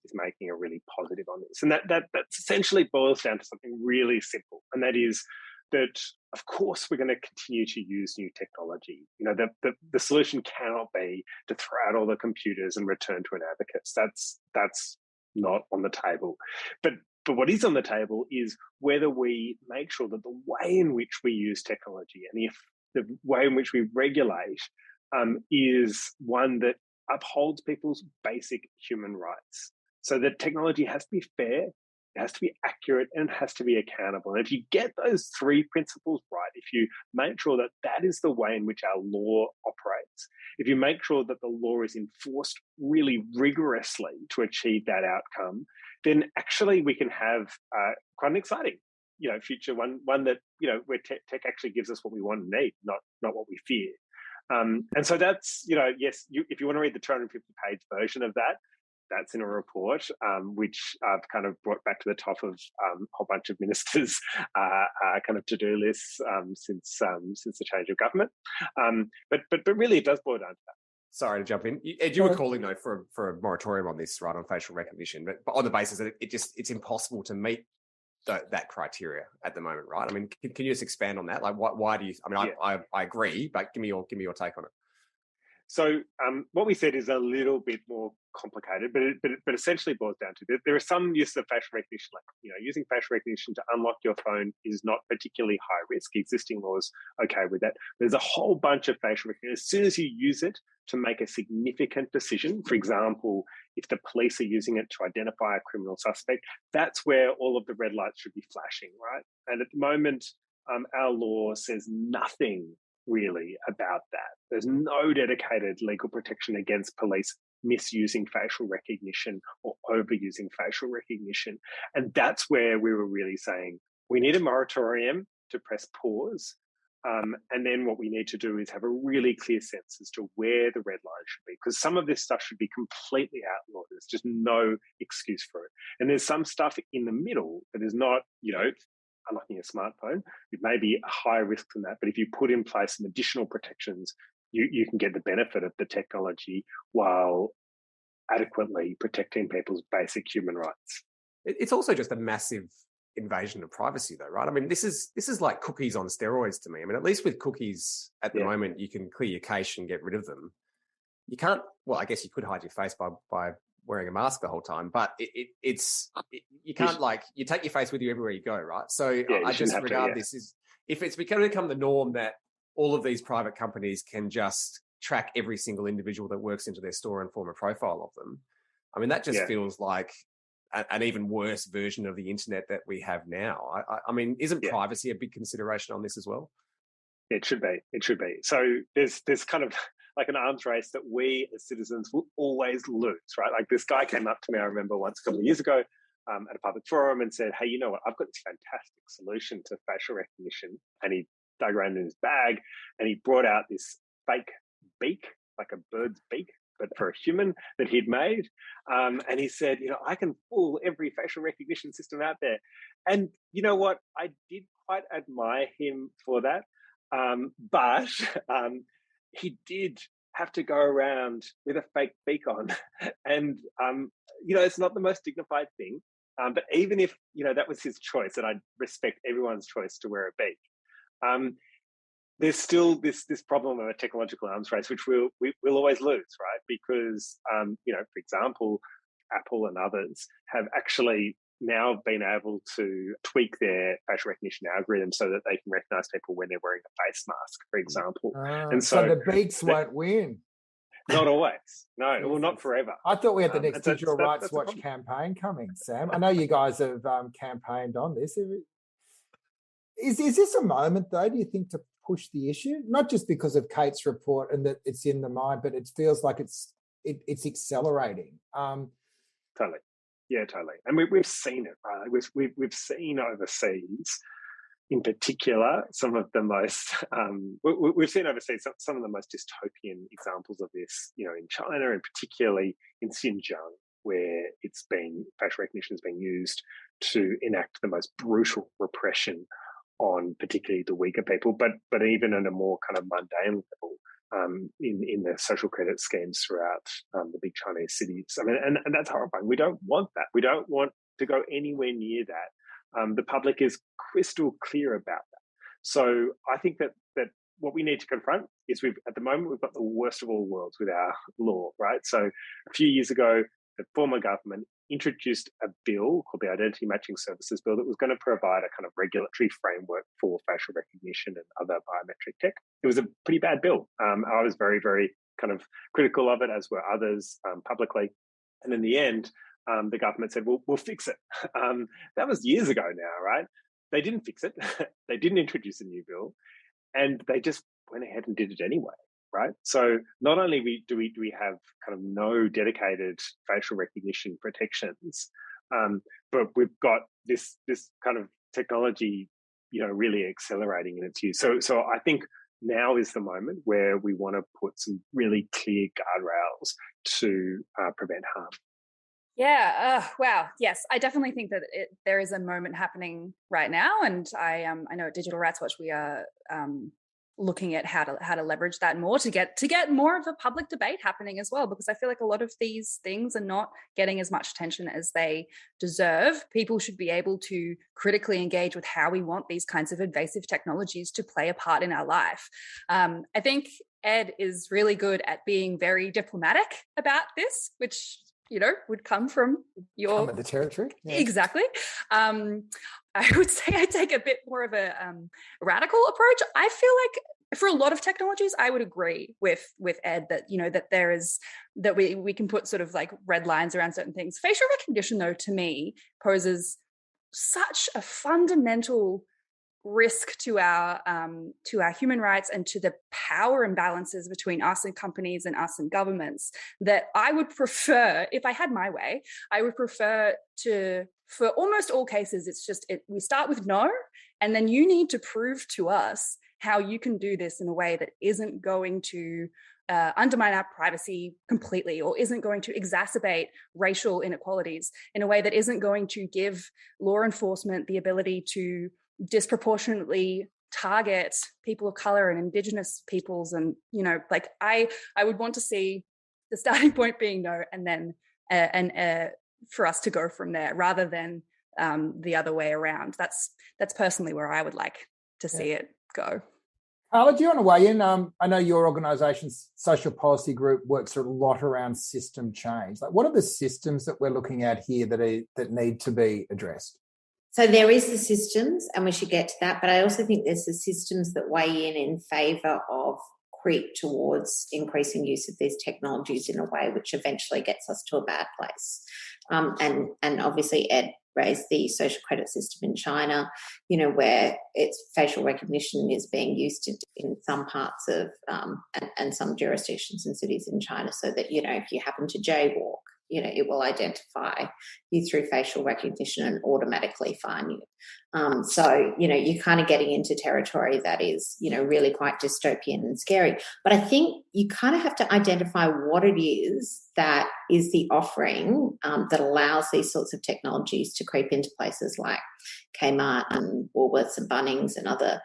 is making are really positive on this. And that essentially boils down to something really simple, and that is that, of course, we're going to continue to use new technology. The solution cannot be to throw out all the computers and return to an abacus. That's not on the table. But what is on the table is whether we make sure that the way in which we use technology, and if the way in which we regulate is one that upholds people's basic human rights. So that technology has to be fair, it has to be accurate, and it has to be accountable. And if you get those three principles right, if you make sure that that is the way in which our law operates, if you make sure that the law is enforced really rigorously to achieve that outcome, then actually we can have quite an exciting, future, one that, where tech actually gives us what we want and need, not what we fear. And so that's, yes, if you want to read the 250-page version of that, that's in a report, which I've kind of brought back to the top of a whole bunch of ministers' kind of to-do lists since the change of government. But really, it does boil down to that. Sorry to jump in. Ed, you were calling though for a moratorium on this, right, on facial recognition, but on the basis that it's impossible to meet that criteria at the moment, right? I mean, can you just expand on that? Like, why do you? I mean, yeah. I agree, but give me your take on it. So what we said is a little bit more complicated, but essentially boils down to there are some uses of facial recognition, like using facial recognition to unlock your phone is not particularly high risk. Existing laws okay with that. There's a whole bunch of facial recognition. As soon as you use it to make a significant decision, for example, if the police are using it to identify a criminal suspect, that's where all of the red lights should be flashing, right? And at the moment, our law says nothing really about that. There's no dedicated legal protection against police misusing facial recognition or overusing facial recognition. And that's where we were really saying we need a moratorium to press pause. And then what we need to do is have a really clear sense as to where the red line should be, because some of this stuff should be completely outlawed. There's just no excuse for it. And there's some stuff in the middle that is not, unlocking a smartphone. It may be a higher risk than that, but if you put in place some additional protections, you can get the benefit of the technology while adequately protecting people's basic human rights. It's also just a massive invasion of privacy, though, right? I mean, this is like cookies on steroids to me. I mean, at least with cookies at the moment, you can clear your cache and get rid of them. You can't. Well, I guess you could hide your face by wearing a mask the whole time, but you can't, like, you take your face with you everywhere you go, right? So I just regard this as, if it's become the norm that all of these private companies can just track every single individual that works into their store and form a profile of them, I mean, that just feels like an even worse version of the internet that we have now. I mean, isn't privacy a big consideration on this as well? It should be. It should be. So there's kind of like an arms race that we as citizens will always lose, right? Like, this guy came up to me, I remember once a couple of years ago at a public forum and said, hey, you know what? I've got this fantastic solution to facial recognition. And he dug around in his bag, and he brought out this fake beak, like a bird's beak, but for a human that he'd made. And he said, I can fool every facial recognition system out there. And you know what? I did quite admire him for that. But he did have to go around with a fake beak on. And, it's not the most dignified thing. But even if, that was his choice, and I respect everyone's choice to wear a beak, there's still this problem of a technological arms race, which we'll always lose, right? Because, for example, Apple and others have actually now been able to tweak their facial recognition algorithm so that they can recognize people when they're wearing a face mask, for example. And so the beaks won't win. Not always. No, well, not forever. I thought we had the next Digital Rights Watch campaign coming, Sam. I know you guys have campaigned on this. Is this a moment, though, do you think, to push the issue? Not just because of Kate's report and that it's in the mind, but it feels like it's accelerating. Totally. Yeah, totally. And we've seen it, right? We've seen overseas, in particular, some of the most we've seen overseas some of the most dystopian examples of this, in China and particularly in Xinjiang, where facial recognition has been used to enact the most brutal repression on particularly the weaker people, but even on a more kind of mundane level, in the social credit schemes throughout the big Chinese cities. I mean, and that's horrifying. We don't want that. We don't want to go anywhere near that. The public is crystal clear about that. So I think that what we need to confront is at the moment we've got the worst of all worlds with our law, right? So a few years ago, the former government introduced a bill called the Identity Matching Services Bill that was going to provide a kind of regulatory framework for facial recognition and other biometric tech. It was a pretty bad bill. I was very, very kind of critical of it, as were others publicly. And in the end, the government said, well, we'll fix it. That was years ago now, right? They didn't fix it. They didn't introduce a new bill, and they just went ahead and did it anyway. Right. So not only do we have kind of no dedicated facial recognition protections, but we've got this kind of technology, really accelerating in its use. So I think now is the moment where we want to put some really clear guardrails to prevent harm. Yeah. Wow. Yes, I definitely think that there is a moment happening right now, and I know at Digital Rights Watch we are looking at how to leverage that more to get more of a public debate happening as well, because I feel like a lot of these things are not getting as much attention as they deserve. People should be able to critically engage with how we want these kinds of invasive technologies to play a part in our life. I think Ed is really good at being very diplomatic about this, which would come from your the territory. Yeah. Exactly. I would say I take a bit more of a radical approach. I feel like for a lot of technologies, I would agree with Ed that that there is that we can put sort of like red lines around certain things. Facial recognition, though, to me poses such a fundamental risk to our human rights and to the power imbalances between us and companies and us and governments, that I would prefer, if I had my way, I would prefer for almost all cases, it's just we start with no, and then you need to prove to us how you can do this in a way that isn't going to undermine our privacy completely, or isn't going to exacerbate racial inequalities in a way that isn't going to give law enforcement the ability to disproportionately target people of color and Indigenous peoples. And I would want to see the starting point being no, and then for us to go from there, rather than the other way around. That's personally where I would like to see it go. Carla, do you want to weigh in? I know your organisation's social policy group works a lot around system change. Like, what are the systems that we're looking at here that need to be addressed? So there is the systems, and we should get to that, but I also think there's the systems that weigh in favour of creep towards increasing use of these technologies in a way which eventually gets us to a bad place. And obviously Ed raised the social credit system in China, where its facial recognition is being used in some parts of and some jurisdictions and cities in China, so that, if you happen to jaywalk, it will identify you through facial recognition and automatically fine you. So, you're kind of getting into territory that is, really quite dystopian and scary. But I think you kind of have to identify what it is that is the offering that allows these sorts of technologies to creep into places like Kmart and Woolworths and Bunnings and other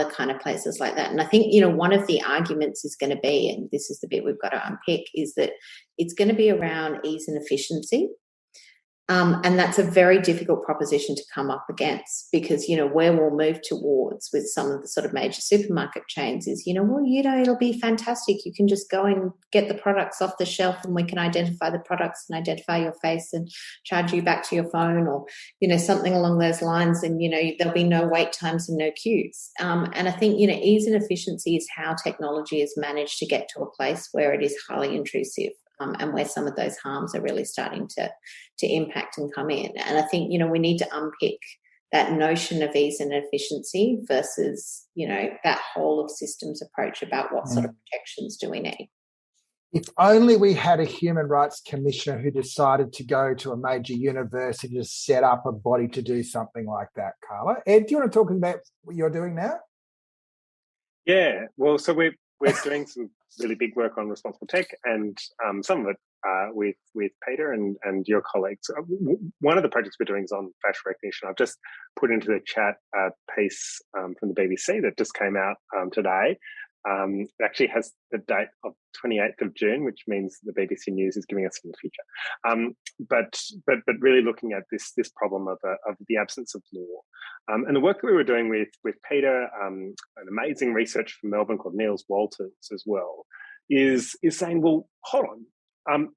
kind of places like that. And I think, one of the arguments is going to be, and this is the bit we've got to unpick, is that it's going to be around ease and efficiency. And that's a very difficult proposition to come up against, because, where we'll move towards with some of the sort of major supermarket chains is, it'll be fantastic. You can just go and get the products off the shelf and we can identify the products and identify your face and charge you back to your phone, or, something along those lines. And, there'll be no wait times and no queues. And I think, ease and efficiency is how technology has managed to get to a place where it is highly intrusive. And where some of those harms are really starting to impact and come in. And I think, we need to unpick that notion of ease and efficiency versus, that whole of systems approach about what sort of protections do we need. If only we had a human rights commissioner who decided to go to a major university to set up a body to do something like that, Carla. Ed, do you want to talk about what you're doing now? Yeah, well, so we're doing some really big work on responsible tech, and some of it with Peter and your colleagues. One of the projects we're doing is on facial recognition. I've just put into the chat a piece from the BBC that just came out today. It actually has the date of 28th of June, which means the BBC News is giving us in the future. But really looking at this problem of the absence of law, and the work that we were doing with Peter, an amazing researcher from Melbourne called Niels Walters as well, is saying, well, hold on.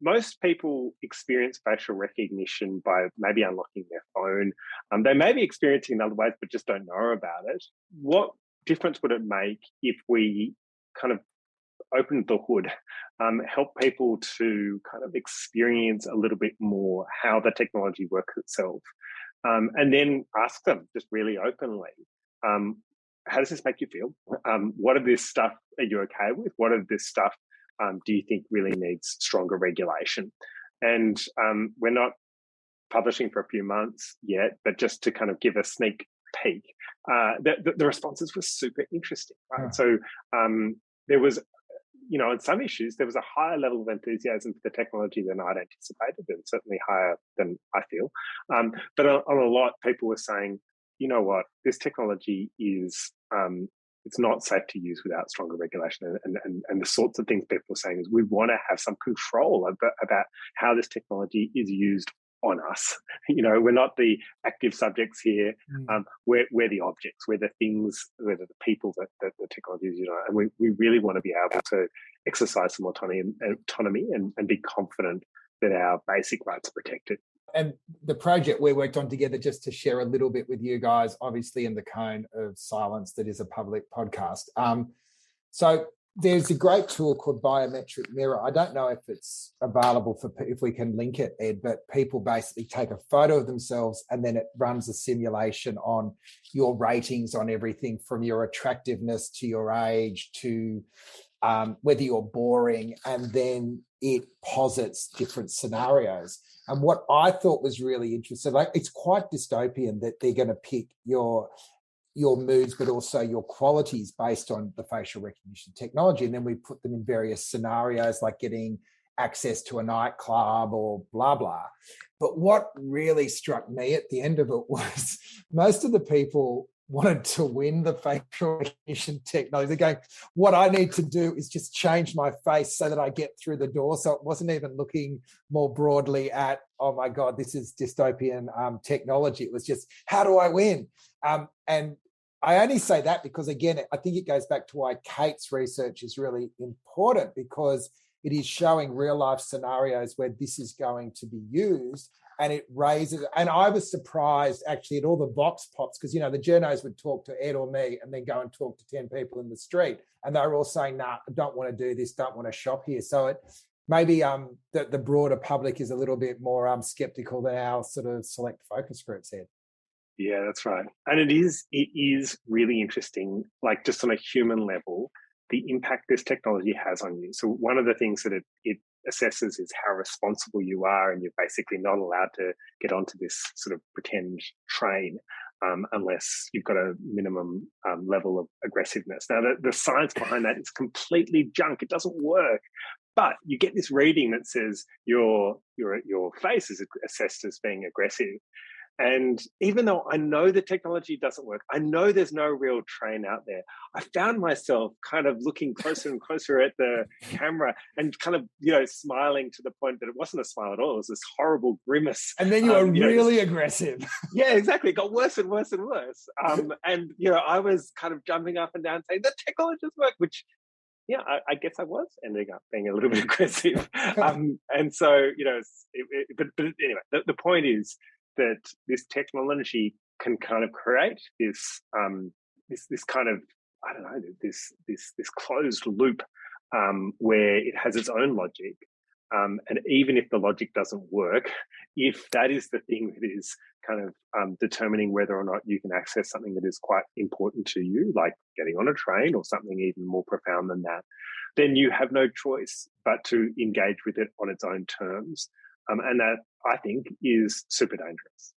Most people experience facial recognition by maybe unlocking their phone. They may be experiencing in other ways, but just don't know about it. What difference would it make if we kind of opened the hood, help people to kind of experience a little bit more how the technology works itself, and then ask them just really openly, how does this make you feel? What of this stuff are you okay with? What of this stuff do you think really needs stronger regulation? And we're not publishing for a few months yet, but just to kind of give a sneak peek, the responses were super interesting, right? So there was, on some issues, there was a higher level of enthusiasm for the technology than I'd anticipated, and certainly higher than I feel. But on a lot, people were saying, you know what, this technology is, it's not safe to use without stronger regulation. And the sorts of things people are saying is we want to have some control about how this technology is used on us. We're not the active subjects here. We're the objects. We're the things. We're the people that the technology is, and we really want to be able to exercise some autonomy and be confident that our basic rights are protected. And the project we worked on together, just to share a little bit with you guys, obviously in the cone of silence that is a public podcast. So there's a great tool called Biometric Mirror. I don't know if it's available if we can link it, Ed, but people basically take a photo of themselves and then it runs a simulation on your ratings on everything from your attractiveness to your age to whether you're boring, and then it posits different scenarios. And what I thought was really interesting, it's quite dystopian that they're going to pick your moods, but also your qualities based on the facial recognition technology. And then we put them in various scenarios, like getting access to a nightclub or blah, blah. But what really struck me at the end of it was most of the people wanted to win the facial recognition technology. They're going, what I need to do is just change my face so that I get through the door. So it wasn't even looking more broadly at, oh my God, this is dystopian technology. It was just, how do I win? And I only say that because, again, I think it goes back to why Kate's research is really important, because it is showing real life scenarios where this is going to be used. And it raises, and I was surprised actually at all the vox pops, because, the journos would talk to Ed or me and then go and talk to 10 people in the street. And they were all saying, nah, I don't want to do this, don't want to shop here. So it maybe the broader public is a little bit more skeptical than our sort of select focus groups, Ed. Yeah, that's right. And it is really interesting, like just on a human level, the impact this technology has on you. So one of the things that it assesses is how responsible you are, and you're basically not allowed to get onto this sort of pretend train unless you've got a minimum level of aggressiveness. Now, the science behind that is completely junk. It doesn't work. But you get this reading that says your face is assessed as being aggressive. And even though I know the technology doesn't work, I know there's no real train out there, I found myself kind of looking closer and closer at the camera and kind of, smiling to the point that it wasn't a smile at all. It was this horrible grimace. And then you were really aggressive. Yeah, exactly. It got worse and worse and worse. And I was kind of jumping up and down saying, the technology doesn't work, which, yeah, I guess I was ending up being a little bit aggressive. And so, but anyway, the point is that this technology can kind of create this kind of, I don't know, this closed loop where it has its own logic. And even if the logic doesn't work, if that is the thing that is kind of determining whether or not you can access something that is quite important to you, like getting on a train or something even more profound than that, then you have no choice but to engage with it on its own terms. And that, I think, is super dangerous.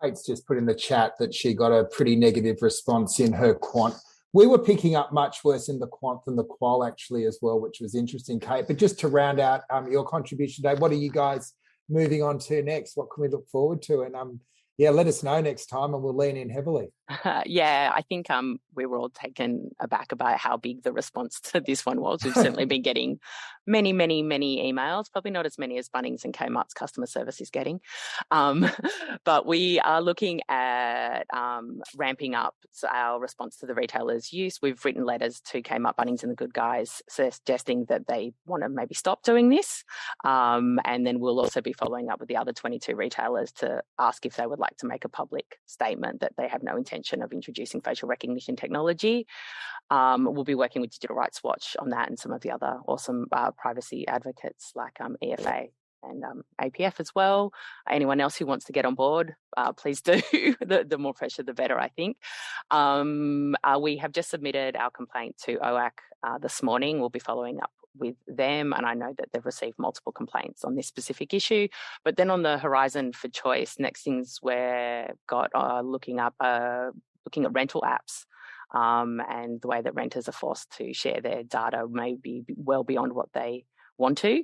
Kate's just put in the chat that she got a pretty negative response in her quant. We were picking up much worse in the quant than the qual actually as well, which was interesting, Kate. But just to round out your contribution today, what are you guys moving on to next? What can we look forward to? And let us know next time and we'll lean in heavily. I think we were all taken aback about how big the response to this one was. We've certainly been getting many, many, many emails, probably not as many as Bunnings and Kmart's customer service is getting. But we are looking at ramping up our response to the retailers' use. We've written letters to Kmart, Bunnings and the Good Guys suggesting that they want to maybe stop doing this. And then we'll also be following up with the other 22 retailers to ask if they would like to make a public statement that they have no intention of introducing facial recognition technology. We'll be working with Digital Rights Watch on that and some of the other awesome privacy advocates like EFA and APF as well. Anyone else who wants to get on board, please do. The more pressure, the better, I think. We have just submitted our complaint to OAC this morning. We'll be following up with them, and I know that they've received multiple complaints on this specific issue. But then on the horizon for choice, next things we've got looking at rental apps, and the way that renters are forced to share their data may be well beyond what they want to,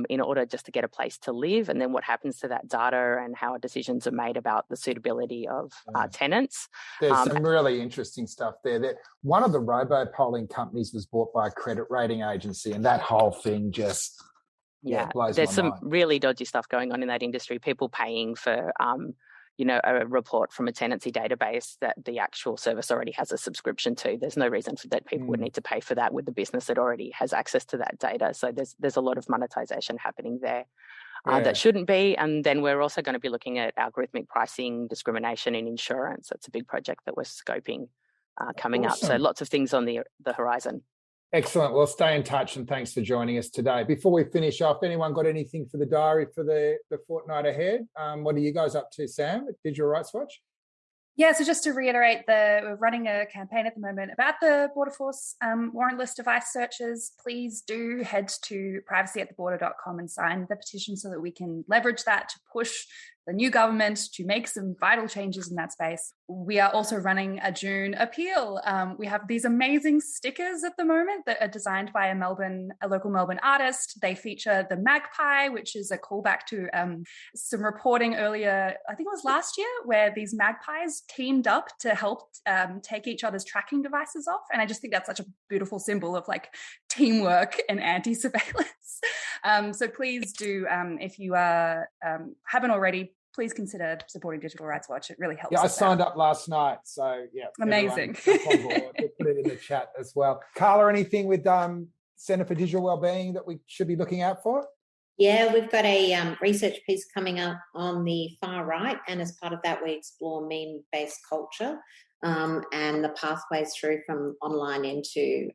in order just to get a place to live, and then what happens to that data and how decisions are made about the suitability of tenants. There's some really interesting stuff there. That one of the robo-polling companies was bought by a credit rating agency, and that whole thing just blows there's my some mind. really dodgy stuff going on in that industry. People paying for a report from a tenancy database that the actual service already has a subscription to. There's no reason for that people would need to pay for that with the business that already has access to that data. So there's a lot of monetization happening there that shouldn't be. And then we're also going to be looking at algorithmic pricing, discrimination in insurance. That's a big project that we're scoping coming up. So lots of things on the horizon. Excellent. Well, stay in touch and thanks for joining us today. Before we finish off, anyone got anything for the diary for the fortnight ahead? What are you guys up to, Sam, at Digital Rights Watch? Yeah, so just to reiterate, we're running a campaign at the moment about the Border Force warrantless device searches. Please do head to privacyattheborder.com and sign the petition so that we can leverage that to push the new government to make some vital changes in that space. We are also running a June appeal. We have these amazing stickers at the moment that are designed by a local Melbourne artist. They feature the magpie, which is a callback to some reporting earlier, I think it was last year, where these magpies teamed up to help take each other's tracking devices off. And I just think that's such a beautiful symbol of like teamwork and anti-surveillance. So please do, if you haven't already, please consider supporting Digital Rights Watch. It really helps. Yeah, I signed up last night. So, amazing. Jump on board. We'll put it in the chat as well. Carla, anything with Centre for Digital Wellbeing that we should be looking out for? Yeah, we've got a research piece coming up on the far right, and as part of that, we explore meme-based culture and the pathways through from online into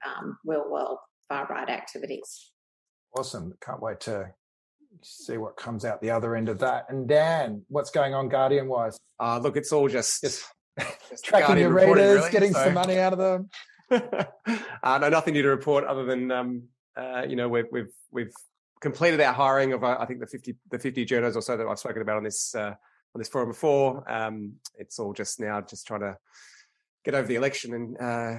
real-world far-right activities. Awesome. Can't wait to see what comes out the other end of that. And Dan, what's going on Guardian-wise? Look, it's all just tracking Guardian your readers, really, getting some money out of them. No, nothing new to report other than we've completed our hiring of I think the 50 journos or so that I've spoken about on this forum before. It's all just trying to get over the election and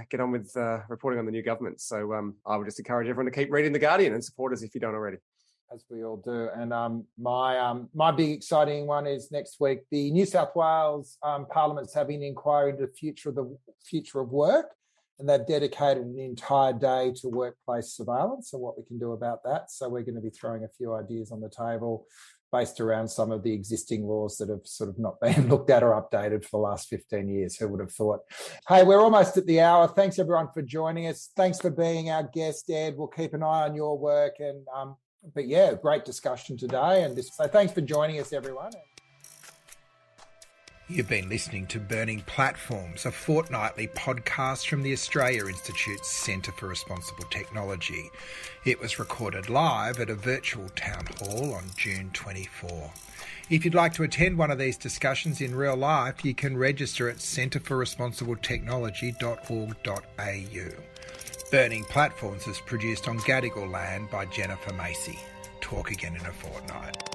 get on with reporting on the new government. So I would just encourage everyone to keep reading The Guardian and support us if you don't already. As we all do. And my big exciting one is next week. The New South Wales Parliament's having an inquiry into the future of work, and they've dedicated an entire day to workplace surveillance and what we can do about that. So we're going to be throwing a few ideas on the table based around some of the existing laws that have sort of not been looked at or updated for the last 15 years. Who would have thought? Hey, we're almost at the hour. Thanks, everyone, for joining us. Thanks for being our guest, Ed. We'll keep an eye on your work. And but yeah, great discussion today. So thanks for joining us, everyone. You've been listening to Burning Platforms, a fortnightly podcast from the Australia Institute's Centre for Responsible Technology. It was recorded live at a virtual town hall on June 24. If you'd like to attend one of these discussions in real life, you can register at centreforresponsibletechnology.org.au. Burning Platforms is produced on Gadigal land by Jennifer Macy. Talk again in a fortnight.